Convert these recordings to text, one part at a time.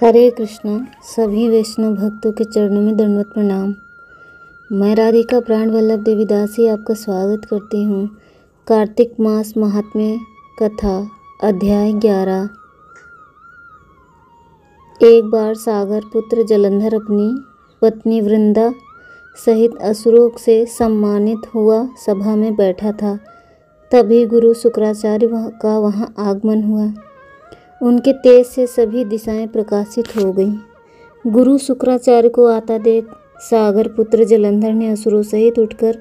हरे कृष्णा। सभी वैष्णव भक्तों के चरणों में दंडवत प्रणाम। मैं राधिका प्राण वल्लभ देवीदासी आपका स्वागत करती हूँ। कार्तिक मास महात्म्य कथा अध्याय 11। एक बार सागर पुत्र जलंधर अपनी पत्नी वृंदा सहित असुरों से सम्मानित हुआ सभा में बैठा था। तभी गुरु शुक्राचार्य का वहाँ आगमन हुआ। उनके तेज से सभी दिशाएं प्रकाशित हो गईं। गुरु शुक्राचार्य को आता देख सागर पुत्र जलंधर ने असुरों सहित उठकर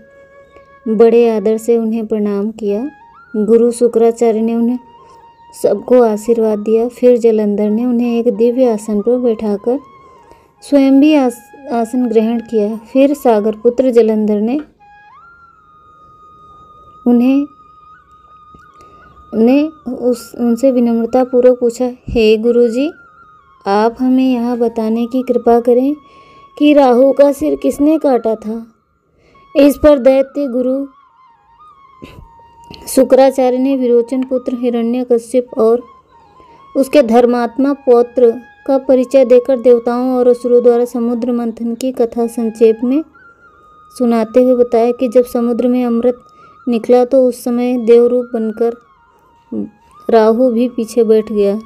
बड़े आदर से उन्हें प्रणाम किया। गुरु शुक्राचार्य ने उन्हें सबको आशीर्वाद दिया। फिर जलंधर ने उन्हें एक दिव्य आसन पर बैठाकर स्वयं भी आसन ग्रहण किया। फिर सागर पुत्र जलंधर ने उनसे विनम्रतापूर्वक पूछा, हे गुरुजी, आप हमें यह बताने की कृपा करें कि राहु का सिर किसने काटा था। इस पर दैत्य गुरु शुक्राचार्य ने विरोचन पुत्र हिरण्यकश्यप और उसके धर्मात्मा पौत्र का परिचय देकर देवताओं और असुरों द्वारा समुद्र मंथन की कथा संक्षेप में सुनाते हुए बताया कि जब समुद्र में अमृत निकला तो उस समय देवरूप बनकर राहु भी पीछे बैठ गया।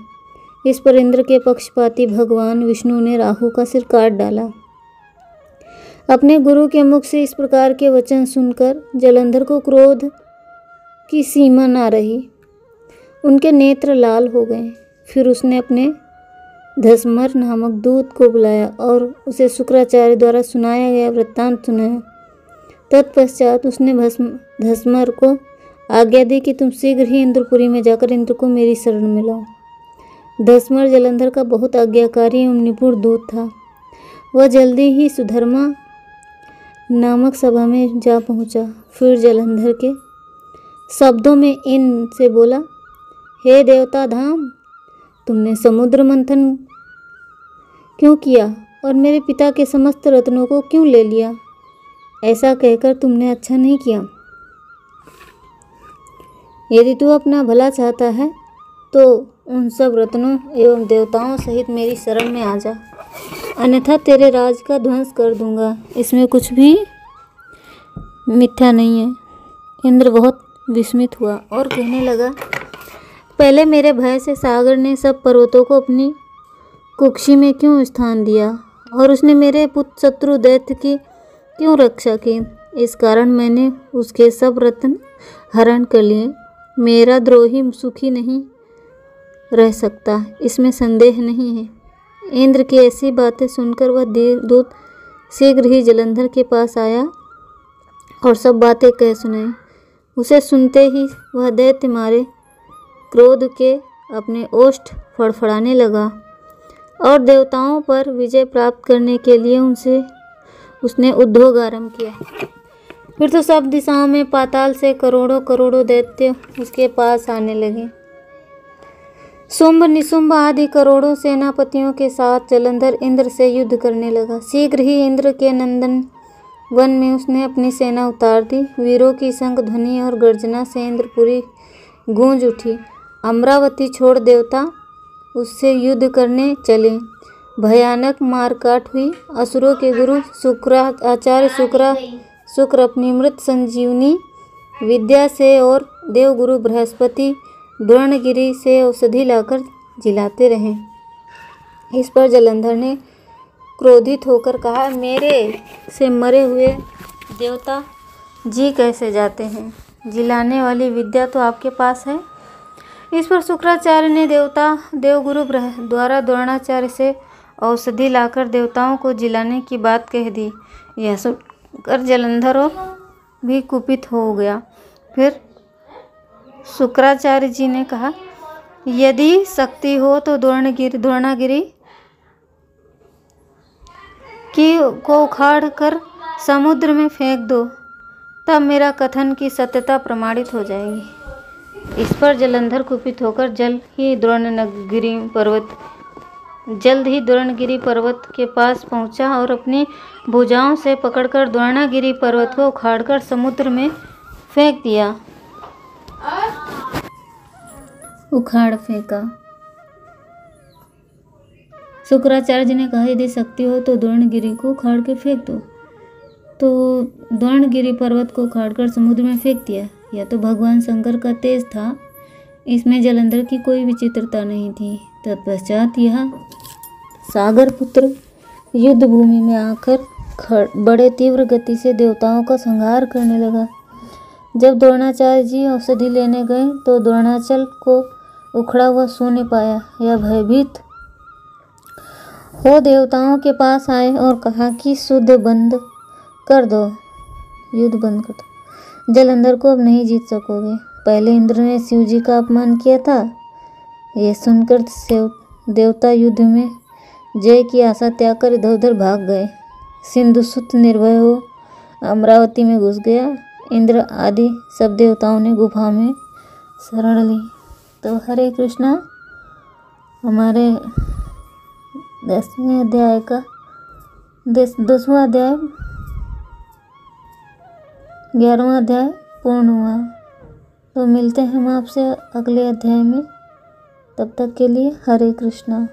इस पर इंद्र के पक्षपाती भगवान विष्णु ने राहु का सिर काट डाला। अपने गुरु के मुख से इस प्रकार के वचन सुनकर जलंधर को क्रोध की सीमा ना रही। उनके नेत्र लाल हो गए। फिर उसने अपने धसमर नामक दूत को बुलाया और उसे शुक्राचार्य द्वारा सुनाया गया वृत्तांत सुनाया। तत्पश्चात उसने धसमर को आज्ञा दी कि तुम शीघ्र ही इंद्रपुरी में जाकर इंद्र को मेरी शरण में लाओ। धसमर जलंधर का बहुत आज्ञाकारी एवं निपुण दूत था। वह जल्दी ही सुधर्मा नामक सभा में जा पहुंचा। फिर जलंधर के शब्दों में इनसे बोला, हे देवता धाम, तुमने समुद्र मंथन क्यों किया और मेरे पिता के समस्त रत्नों को क्यों ले लिया? ऐसा कहकर तुमने अच्छा नहीं किया। यदि तू अपना भला चाहता है तो उन सब रत्नों एवं देवताओं सहित मेरी शरण में आ जा, अन्यथा तेरे राज का ध्वंस कर दूंगा। इसमें कुछ भी मिथ्या नहीं है। इंद्र बहुत विस्मित हुआ और कहने लगा, पहले मेरे भय से सागर ने सब पर्वतों को अपनी कुक्षी में क्यों स्थान दिया और उसने मेरे पुत्र शत्रु दैत्य की क्यों रक्षा की? इस कारण मैंने उसके सब रत्न हरण कर लिए। मेरा द्रोही सुखी नहीं रह सकता, इसमें संदेह नहीं है। इंद्र की ऐसी बातें सुनकर वह दूत शीघ्र ही जलंधर के पास आया और सब बातें कह सुनाई। उसे सुनते ही वह दैत्य मारे क्रोध के अपने ओष्ठ फड़फड़ाने लगा और देवताओं पर विजय प्राप्त करने के लिए उसने उद्योग आरंभ किया। फिर तो सब दिशाओं में पाताल से करोड़ों करोड़ों दैत्य उसके पास आने लगे। शुंभ निशुंभ आदि करोड़ों सेनापतियों के साथ जलंधर इंद्र से युद्ध करने लगा। शीघ्र ही इंद्र के नंदन वन में उसने अपनी सेना उतार दी। वीरों की शंख ध्वनि और गर्जना से इंद्रपुरी गूंज उठी। अमरावती छोड़ देवता उससे युद्ध करने चले। भयानक मारकाट हुई। असुरों के गुरु शुक्र अपनी मृत संजीवनी विद्या से और देवगुरु बृहस्पति द्रोणगिरि से औषधि लाकर जिलाते रहे। इस पर जलंधर ने क्रोधित होकर कहा, मेरे से मरे हुए देवता जी कैसे जाते हैं? जिलाने वाली विद्या तो आपके पास है। इस पर शुक्राचार्य ने देवगुरु द्वारा द्रोणाचार्य से औषधि लाकर देवताओं को जिलाने की बात कह दी। यह सुनकर जलंधर भी कुपित हो गया। फिर शुक्राचार्य जी ने कहा, यदि शक्ति हो तो द्रोणागिरि को उखाड़ कर समुद्र में फेंक दो, तब मेरा कथन की सत्यता प्रमाणित हो जाएगी। इस पर जलंधर कुपित होकर जल्द ही द्रोणगिरि पर्वत के पास पहुंचा और अपनी भुजाओं से पकड़कर द्रोणागिरि पर्वत को उखाड़कर समुद्र में फेंक दिया। उखाड़ फेंका। शुक्राचार्य जी ने कहा यदि शक्ति हो तो द्रोणगिरि को उखाड़ के फेंक दो। तो द्रोणगिरि पर्वत को उखाड़कर समुद्र में फेंक दिया। यह तो भगवान शंकर का तेज था, इसमें जलंधर की कोई विचित्रता नहीं थी। तत्पश्चात यह सागर पुत्र युद्ध भूमि में आकर बड़े तीव्र गति से देवताओं का संहार करने लगा। जब द्रोणाचार्य जी औषधि लेने गए तो द्रोणाचल को उखड़ा हुआ शून्य पाया। यह भयभीत हो देवताओं के पास आए और कहा कि युद्ध बंद कर दो। जलंधर को अब नहीं जीत सकोगे। पहले इंद्र ने शिव जी का अपमान किया था। यह सुनकर देवता युद्ध में जय की आशा त्याग कर इधर उधर भाग गए। सिंधुसुत निर्भय हो अमरावती में घुस गया। इंद्र आदि सब देवताओं ने गुफा में शरण ली। तो हरे कृष्णा, हमारे 10वें अध्याय का 10वां अध्याय 11वां अध्याय पूर्ण हुआ। तो मिलते हैं हम आपसे अगले अध्याय में। तब तक के लिए हरे कृष्णा।